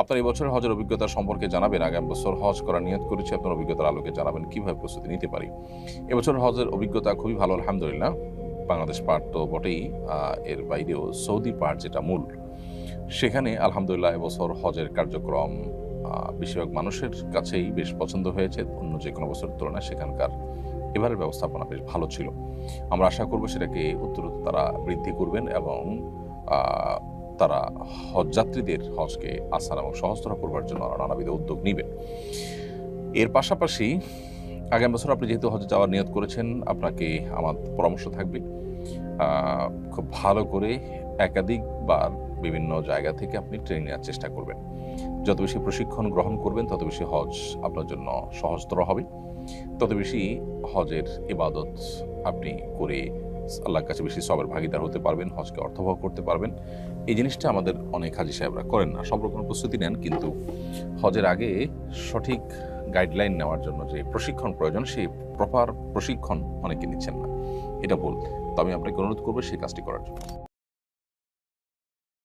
আপনার এই বছরের হজের অভিজ্ঞতা সম্পর্কে জানাবেন। আগামী বছর হজ করার নিয়ত করেছি, আপনার অভিজ্ঞতার আলোকে জানাবেন কিভাবে প্রস্তুতি নিতে পারি। এবছর হজের অভিজ্ঞতা খুবই ভালো, আলহামদুলিল্লাহ। বাংলাদেশ পাহাড় তো বটেই, এর বাইরেও সৌদি পাহাড় যেটা মূল, সেখানে আলহামদুলিল্লাহ এবছর হজের কার্যক্রম বেশিরভাগ মানুষের কাছেই বেশ পছন্দ হয়েছে। অন্য যে কোনো বছরের তুলনায় সেখানকার এবারের ব্যবস্থাপনা বেশ ভালো ছিল। আমরা আশা করব সেটাকে উত্তরোত্তর তারা বৃদ্ধি করবেন এবং তারা হজযাত্রীদের হজকে আসান এবং সহজতর করবার জন্য নানাবিধ উদ্যোগ নেবেন। এর পাশাপাশি আগামী বছর আপনি যেহেতু হজে যাওয়ার নিয়ত করেছেন, আপনাকে আমার পরামর্শ থাকবে খুব ভালো করে একাধিকবার বিভিন্ন জায়গা থেকে আপনি ট্রেনিং নেওয়ার চেষ্টা করবেন। যত বেশি প্রশিক্ষণ গ্রহণ করবেন তত বেশি হজ আপনার জন্য সহজতর হবে, তত বেশি হজের ইবাদত আপনি করে আল্লাহর কাছে বেশি সবের ভাগিদার হতে পারবেন, হজকে অর্থবহ করতে পারবেন। এই জিনিসটা আমাদের অনেক হাজি সাহেবরা করেন না। সব রকম প্রস্তুতি নেন, কিন্তু হজের আগে সঠিক গাইডলাইন নেওয়ার জন্য যে প্রশিক্ষণ প্রয়োজন, সেই প্রপার প্রশিক্ষণ অনেকে নিচ্ছেন না। এটা ভুল। তো আমি আপনাকে অনুরোধ করবো সেই কাজটি করার জন্য।